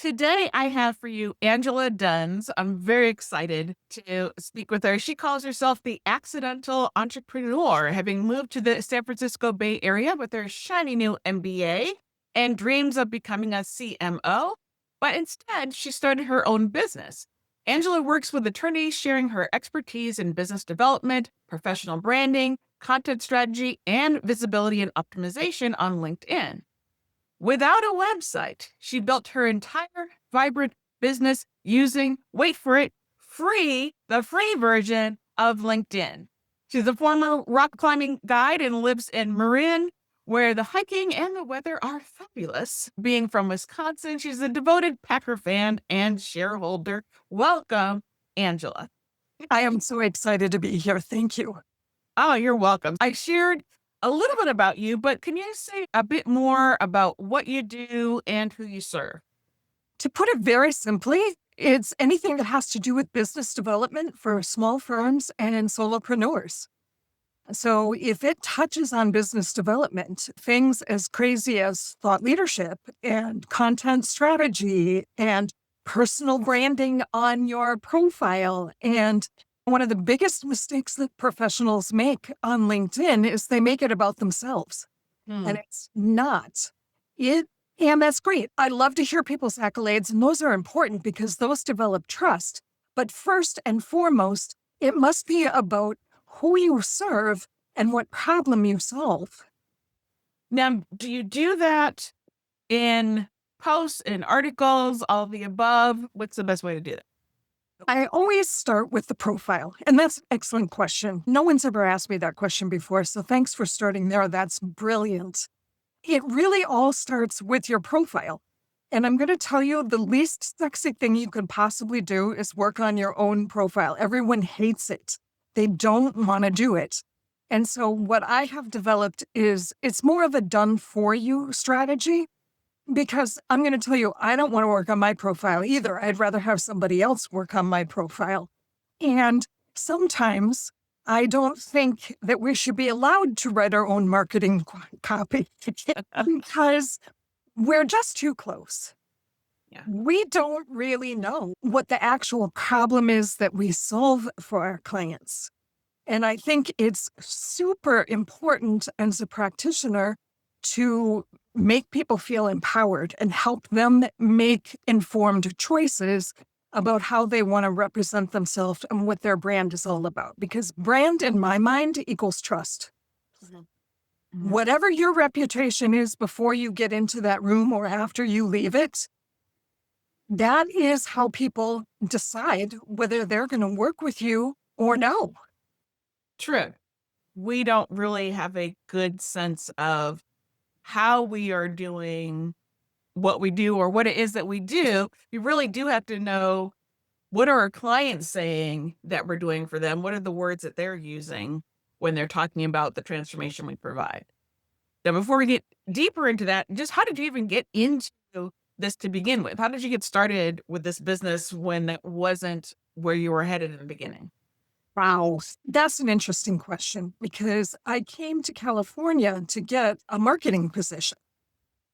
Today, I have for you Angela Dunz. I'm very excited to speak with her. She calls herself the accidental entrepreneur, having moved to the San Francisco Bay Area with her shiny new MBA and dreams of becoming a CMO. But instead, she started her own business. Angela works with attorneys, sharing her expertise in business development, professional branding, content strategy, and visibility and optimization on LinkedIn. Without a website, she built her entire vibrant business using, wait for it, the free version of LinkedIn. She's a former rock climbing guide and lives in Marin, where the hiking and the weather are fabulous. Being from Wisconsin, she's a devoted Packer fan and shareholder. Welcome, Angela. I am so excited to be here. Thank you. Oh, you're welcome. I shared a little bit about you, but can you say a bit more about what you do and who you serve? To put it very simply, it's anything that has to do with business development for small firms and solopreneurs. So if it touches on business development, things as crazy as thought leadership and content strategy and personal branding on your profile. And one of the biggest mistakes that professionals make on LinkedIn is they make it about themselves. And it's not. It and that's great. I love to hear people's accolades, and those are important because those develop trust. But first and foremost, it must be about who you serve and what problem you solve. Now, do you do that in posts, in articles, all of the above? What's the best way to do that? I always start with the profile, and that's an excellent question. No one's ever asked me that question before, so thanks for starting there. That's brilliant. It really all starts with your profile. And I'm going to tell you the least sexy thing you could possibly do is work on your own profile. Everyone hates it. They don't want to do it. And so what I have developed is it's more of a done for you strategy because I'm going to tell you, I don't want to work on my profile either. I'd rather have somebody else work on my profile. And sometimes I don't think that we should be allowed to write our own marketing copy because we're just too close. Yeah. We don't really know what the actual problem is that we solve for our clients. And I think it's super important as a practitioner to make people feel empowered and help them make informed choices about how they want to represent themselves and what their brand is all about. Because brand, in my mind, equals trust. Whatever your reputation is before you get into that room or after you leave it, that is how people decide whether they're going to work with you or no. True. We don't really have a good sense of how we are doing what we do or what it is that we do. We really do have to know, what are our clients saying that we're doing for them? What are the words that they're using when they're talking about the transformation we provide? Now, before we get deeper into that, just how did you even get into this to begin with? How did you get started with this business when it wasn't where you were headed in the beginning? Wow, that's an interesting question because I came to California to get a marketing position.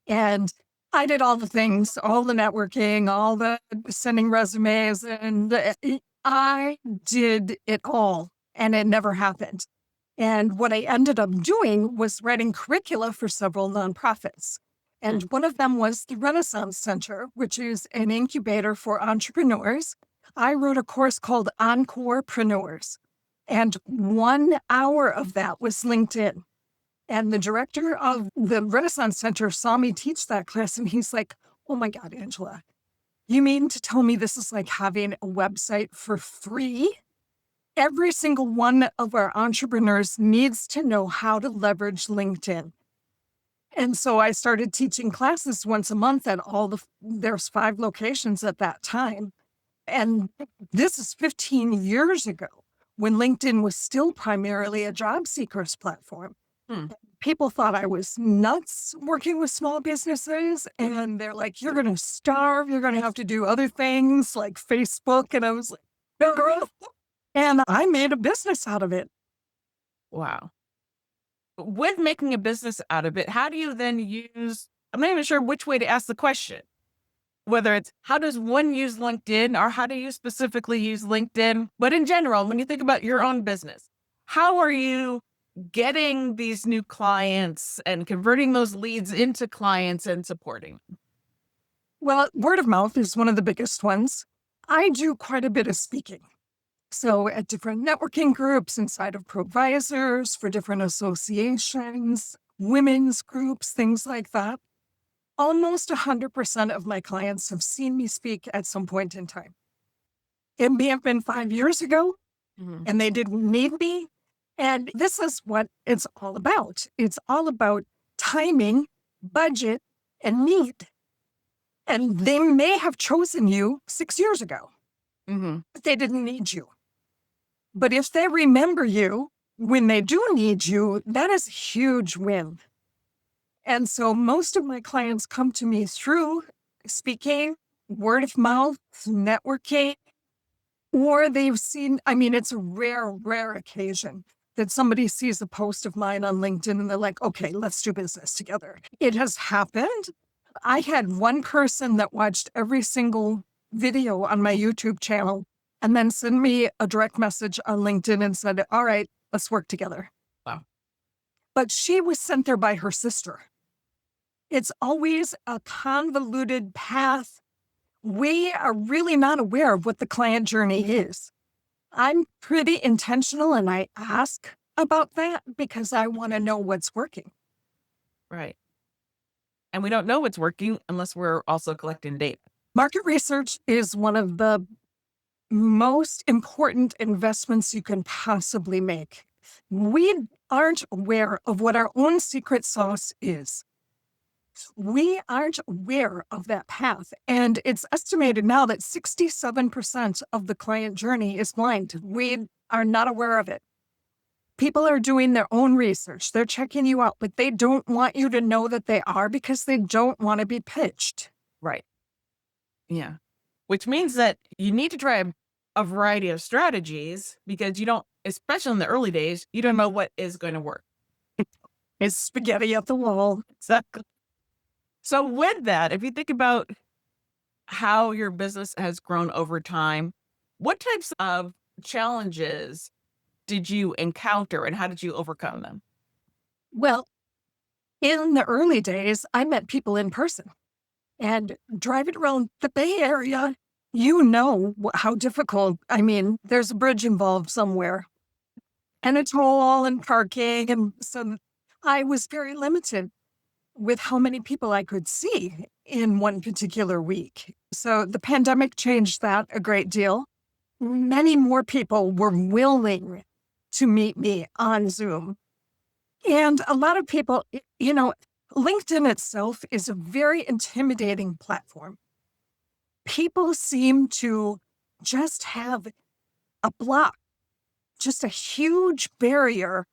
And I did all the things, all the networking, all the sending resumes, and I did it all, and it never happened. And what I ended up doing was writing curricula for several nonprofits. And one of them was the Renaissance Center, which is an incubator for entrepreneurs. I wrote a course called Encorepreneurs, and 1 hour of that was LinkedIn. And the director of the Renaissance Center saw me teach that class, and he's like, "Oh my God, Angela, you mean to tell me this is like having a website for free? Every single one of our entrepreneurs needs to know how to leverage LinkedIn." And so I started teaching classes once a month at there's 5 locations at that time. And this is 15 years ago when LinkedIn was still primarily a job seekers platform. People thought I was nuts working with small businesses. And they're like, "You're going to starve. You're going to have to do other things like Facebook." And I was like, "No, girl." And I made a business out of it. Wow. With making a business out of it, how do you then use, I'm not even sure which way to ask the question. whether it's how does one use LinkedIn or how do you specifically use LinkedIn? But in general, when you think about your own business, how are you getting these new clients and converting those leads into clients and supporting? Well, word of mouth is one of the biggest ones. I do quite a bit of speaking. So at different networking groups inside of provisors, for different associations, women's groups, things like that. Almost 100% of my clients have seen me speak at some point in time. It may have been 5 years ago Mhm. and they didn't need me. And this is what it's all about. It's all about timing, budget, and need. And they may have chosen you 6 years ago, Mhm. but they didn't need you. But if they remember you when they do need you, that is a huge win. And so most of my clients come to me through speaking, word of mouth, networking, or they've seen, I mean, it's a rare, rare occasion that somebody sees a post of mine on LinkedIn and they're like, okay, let's do business together. It has happened. I had one person that watched every single video on my YouTube channel and then sent me a direct message on LinkedIn and said, all right, let's work together. Wow. But she was sent there by her sister. It's always a convoluted path. We are really not aware of what the client journey is. I'm pretty intentional and I ask about that because I want to know what's working. Right. And we don't know what's working unless we're also collecting data. Market research is one of the most important investments you can possibly make. We aren't aware of what our own secret sauce is. We aren't aware of that path. And it's estimated now that 67% of the client journey is blind. We are not aware of it. People are doing their own research. They're checking you out, but they don't want you to know that they are because they don't want to be pitched. Right. Yeah. Which means that you need to try a variety of strategies because you don't, especially in the early days, you don't know what is going to work. It's spaghetti at the wall. Exactly. So with that, if you think about how your business has grown over time, what types of challenges did you encounter and how did you overcome them? Well, in the early days, I met people in person and driving around the Bay Area, you know how difficult. I mean, there's a bridge involved somewhere and a toll and parking. And so I was very limited with how many people I could see in one particular week. So the pandemic changed that a great deal. Many more people were willing to meet me on Zoom. And a lot of people, LinkedIn itself is a very intimidating platform. People seem to just have a block, just a huge barrier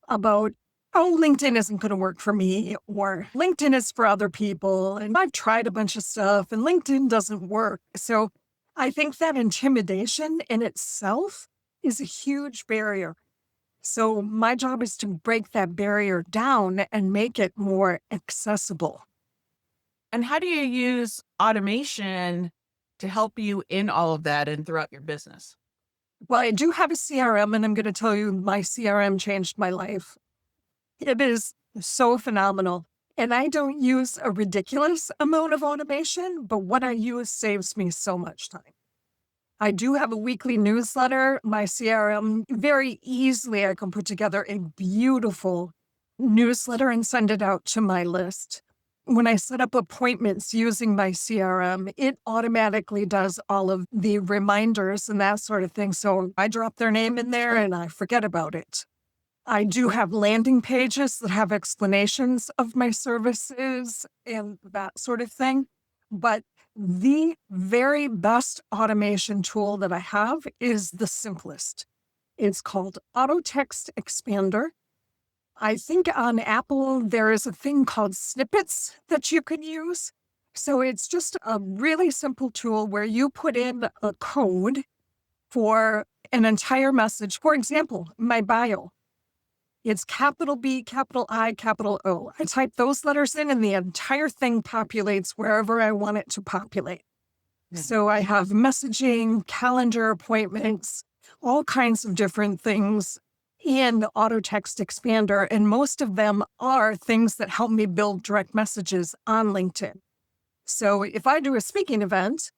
about, oh, LinkedIn isn't going to work for me, or LinkedIn is for other people. And I've tried a bunch of stuff and LinkedIn doesn't work. So I think that intimidation in itself is a huge barrier. So my job is to break that barrier down and make it more accessible. And how do you use automation to help you in all of that and throughout your business? Well, I do have a CRM, and I'm going to tell you my CRM changed my life. It is so phenomenal. And I don't use a ridiculous amount of automation, but what I use saves me so much time. I do have a weekly newsletter. My CRM, very easily, I can put together a beautiful newsletter and send it out to my list. When I set up appointments using my CRM, it automatically does all of the reminders and that sort of thing. So I drop their name in there and I forget about it. I do have landing pages that have explanations of my services and that sort of thing. But the very best automation tool that I have is the simplest. It's called Auto Text Expander. I think on Apple, there is a thing called snippets that you can use. So it's just a really simple tool where you put in a code for an entire message. For example, my bio. It's capital B, capital I, capital O. I type those letters in and the entire thing populates wherever I want it to populate. So I have messaging, calendar appointments, all kinds of different things in the auto text expander. And most of them are things that help me build direct messages on LinkedIn. So if I do a speaking event,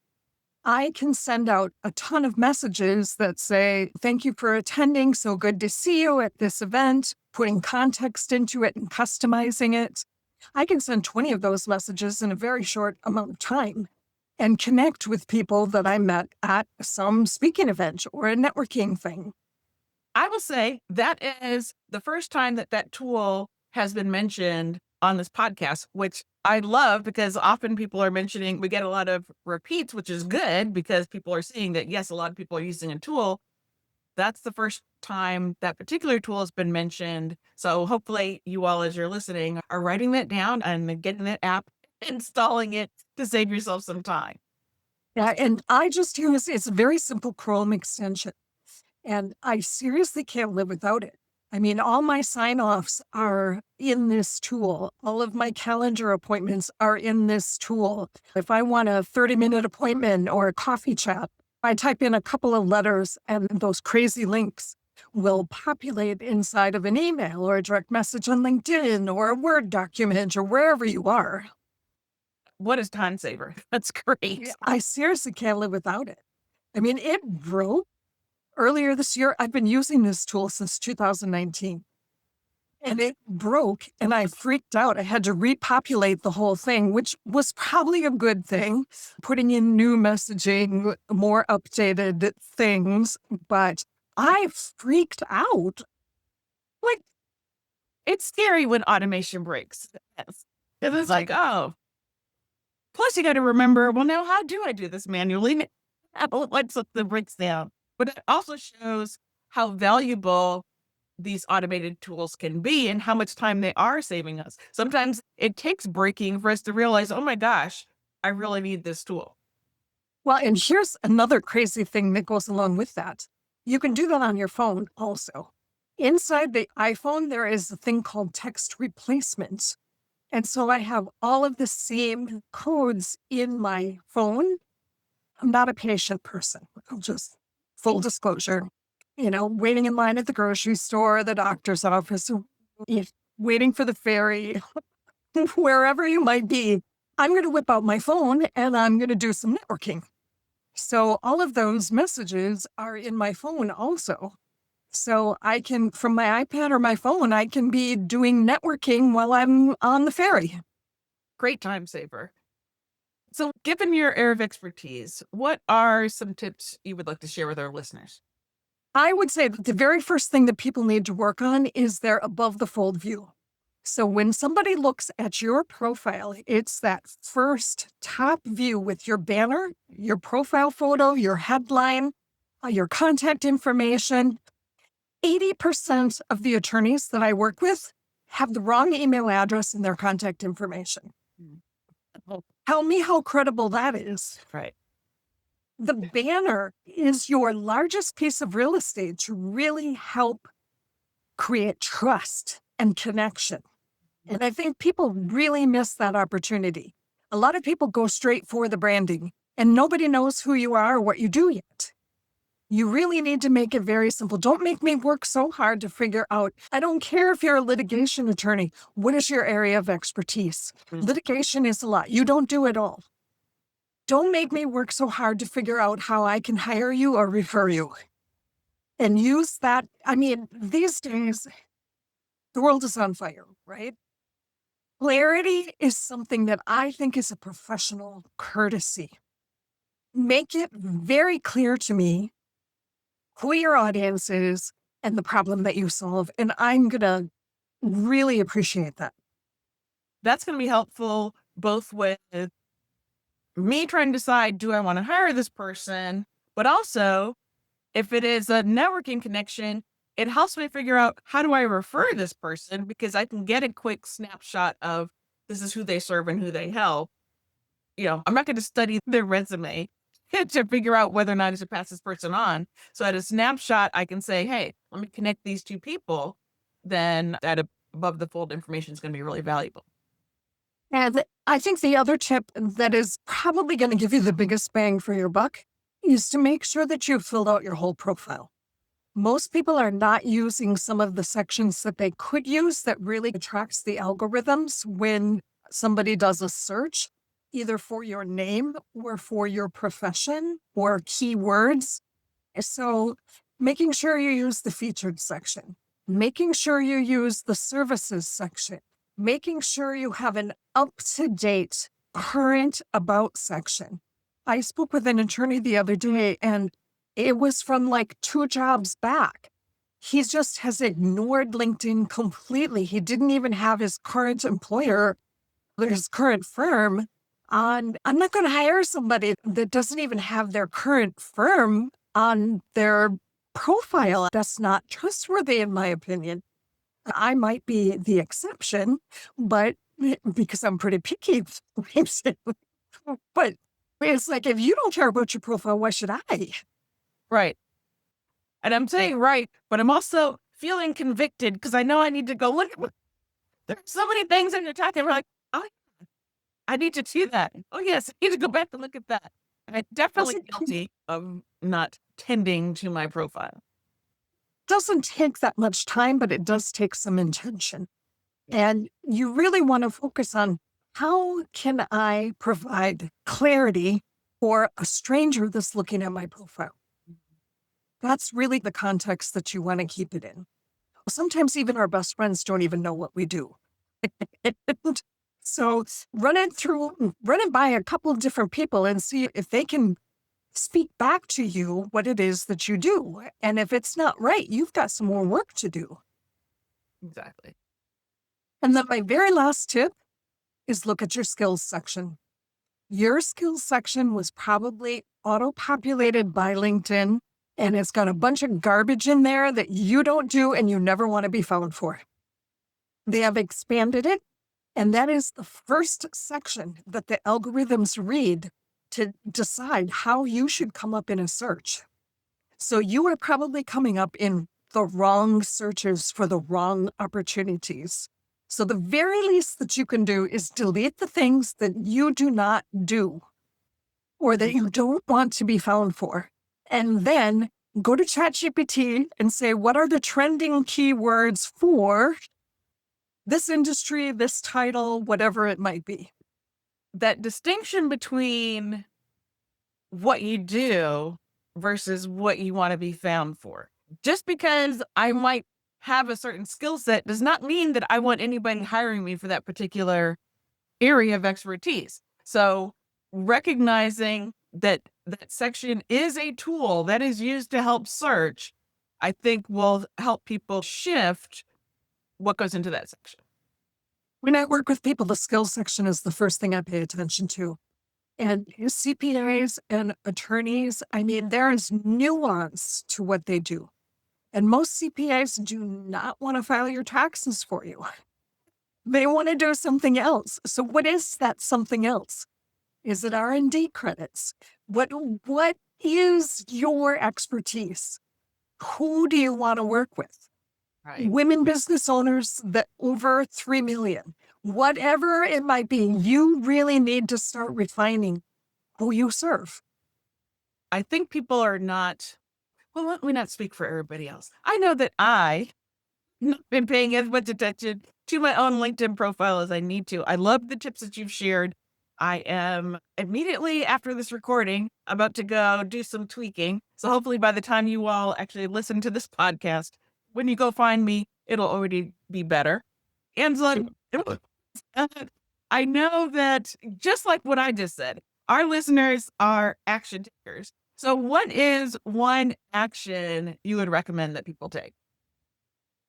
I can send out a ton of messages that say, thank you for attending. So good to see you at this event, putting context into it and customizing it. I can send 20 of those messages in a very short amount of time and connect with people that I met at some speaking event or a networking thing. I will say that is the first time that that tool has been mentioned on this podcast, which I love because often people are mentioning, we get a lot of repeats, which is good because people are seeing that, yes, a lot of people are using a tool. That's the first time that particular tool has been mentioned. So hopefully you all, as you're listening, are writing that down and getting that app, installing it to save yourself some time. Yeah, and I just use it's a very simple Chrome extension. And I seriously can't live without it. I mean, all my sign-offs are in this tool. All of my calendar appointments are in this tool. If I want a 30-minute appointment or a coffee chat, I type in a couple of letters and those crazy links will populate inside of an email or a direct message on LinkedIn or a Word document or wherever you are. What is time saver? That's great. I seriously can't live without it. I mean, it broke earlier this year. I've been using this tool since 2019 and it broke and I freaked out. I had to repopulate the whole thing, which was probably a good thing, putting in new messaging, more updated things, but I freaked out. Like, it's scary when automation breaks. Yes. It's like, oh, plus you got to remember, well, now how do I do this manually? Once the breaks down. But it also shows how valuable these automated tools can be and how much time they are saving us. Sometimes it takes breaking for us to realize, oh my gosh, I really need this tool. Well, and here's another crazy thing that goes along with that. You can do that on your phone also. Inside the iPhone, there is a thing called text replacement. And so I have all of the same codes in my phone. I'm not a patient person. I'll just full disclosure, waiting in line at the grocery store, the doctor's office, waiting for the ferry, wherever you might be. I'm going to whip out my phone and I'm going to do some networking. So all of those messages are in my phone also. So I can, from my iPad or my phone, I can be doing networking while I'm on the ferry. Great time saver. So given your area of expertise, what are some tips you would like to share with our listeners? I would say that the very first thing that people need to work on is their above the fold view. So when somebody looks at your profile, it's that first top view with your banner, your profile photo, your headline, your contact information. 80% of the attorneys that I work with have the wrong email address in their contact information. Oh, Tell me how credible that is. right. The banner is your largest piece of real estate to really help create trust and connection. And I think people really miss that opportunity. A lot of people go straight for the branding and nobody knows who you are or what you do yet. You really need to make it very simple. Don't make me work so hard to figure out. I don't care if you're a litigation attorney. What is your area of expertise? Litigation is a lot. You don't do it all. Don't make me work so hard to figure out how I can hire you or refer you. And use that. I mean, these days, the world is on fire, right? Clarity is something that I think is a professional courtesy. Make it very clear to me who your audience is and the problem that you solve. And I'm going to really appreciate that. That's going to be helpful both with me trying to decide, do I want to hire this person? But also, if it is a networking connection, it helps me figure out how do I refer this person because I can get a quick snapshot of this is who they serve and who they help. I'm not going to study their resume to figure out whether or not I should pass this person on. So at a snapshot, I can say, hey, let me connect these two people. then that above the fold information is going to be really valuable. And I think the other tip that is probably going to give you the biggest bang for your buck is to make sure that you've filled out your whole profile. Most people are not using some of the sections that they could use that really attracts the algorithms when somebody does a search, either for your name or for your profession or keywords. So making sure you use the featured section, making sure you use the services section, making sure you have an up-to-date current about section. I spoke with an attorney the other day, and it was from like 2 jobs back. He just has ignored LinkedIn completely. He didn't even have his current employer, his current firm on. I'm not going to hire somebody that doesn't even have their current firm on their profile. That's not trustworthy, in my opinion. I might be the exception, but because I'm pretty picky, but it's like, if you don't care about your profile, why should I? Right. And I'm saying right, but I'm also feeling convicted because I know I need to go look at there's so many things in your talking. We're like, oh, I need to see that. Oh, yes, I need to go back and look at that. And I'm definitely guilty of not tending to my profile. Doesn't take that much time, but it does take some intention. And you really want to focus on, how can I provide clarity for a stranger that's looking at my profile? That's really the context that you want to keep it in. Sometimes even our best friends don't even know what we do. So run it by a couple of different people and see if they can speak back to you what it is that you do. And if it's not right, you've got some more work to do. Exactly. And then my very last tip is look at your skills section. Your skills section was probably auto-populated by LinkedIn, and it's got a bunch of garbage in there that you don't do and you never want to be found for. They have expanded it, and that is the first section that the algorithms read to decide how you should come up in a search. So you are probably coming up in the wrong searches for the wrong opportunities. So the very least that you can do is delete the things that you do not do or that you don't want to be found for. And then go to ChatGPT and say, what are the trending keywords for this industry, this title, whatever it might be? That distinction between what you do versus what you want to be found for. Just because I might have a certain skill set does not mean that I want anybody hiring me for that particular area of expertise. So recognizing that that section is a tool that is used to help search, I think will help people shift what goes into that section. When I work with people, the skills section is the first thing I pay attention to. And CPAs and attorneys, I mean, there is nuance to what they do. And most CPAs do not want to file your taxes for you. They want to do something else. So what is that something else? Is it R&D credits? What is your expertise? Who do you want to work with? Right. Women business owners that over 3 million, whatever it might be, you really need to start refining who you serve. I think people are not, well, let me not speak for everybody else. I know that I not been paying as much attention to my own LinkedIn profile as I need to. I love the tips that you've shared. I am immediately after this recording about to go do some tweaking. So hopefully by the time you all actually listen to this podcast, when you go find me, it'll already be better. Angela, I know that just like what I just said, our listeners are action takers. So what is one action you would recommend that people take?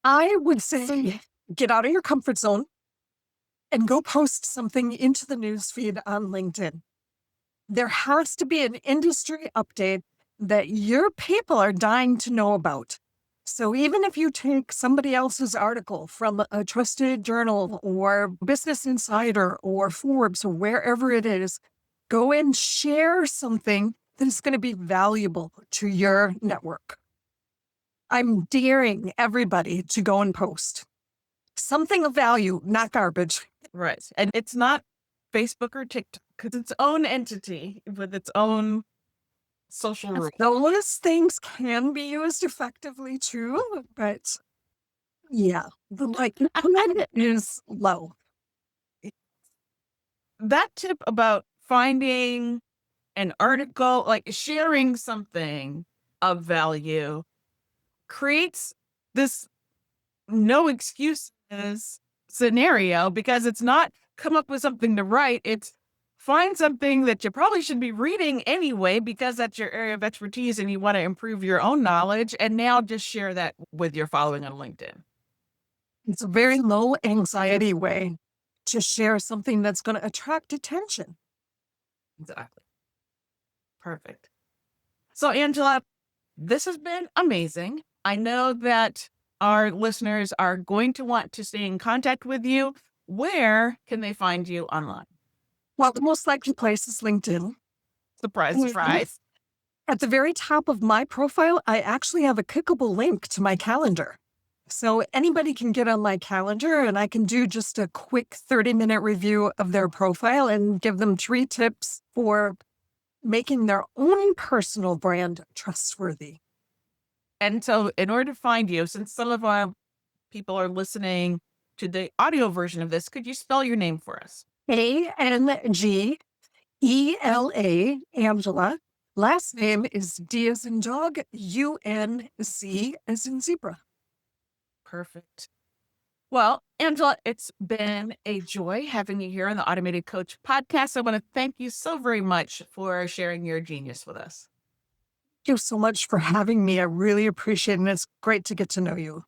I would say get out of your comfort zone and go post something into the newsfeed on LinkedIn. There has to be an industry update that your people are dying to know about. So even if you take somebody else's article from a trusted journal or Business Insider or Forbes or wherever it is, go and share something that is going to be valuable to your network. I'm daring everybody to go and post something of value, not garbage. Right. And it's not Facebook or TikTok. It's its own entity with its own social rule. Those things can be used effectively too, but yeah, the likelihood is low. That tip about finding an article, like sharing something of value, creates this no excuses scenario because it's not come up with something to write. It's find something that you probably should be reading anyway because that's your area of expertise and you want to improve your own knowledge. And now just share that with your following on LinkedIn. It's a very low anxiety way to share something that's going to attract attention. Exactly. Perfect. So, Angela, this has been amazing. I know that our listeners are going to want to stay in contact with you. Where can they find you online? Well, the most likely place is LinkedIn. Surprise, Mhm. surprise. At the very top of my profile, I actually have a clickable link to my calendar. So anybody can get on my calendar and I can do just a quick 30-minute review of their profile and give them 3 tips for making their own personal brand trustworthy. And so, in order to find you, since some of our people are listening to the audio version of this, could you spell your name for us? Angela, Angela. Last name is D as in dog, UNZ as in zebra. Perfect. Well, Angela, it's been a joy having you here on the Automated Coach podcast. I want to thank you so very much for sharing your genius with us. Thank you so much for having me. I really appreciate it. And it's great to get to know you.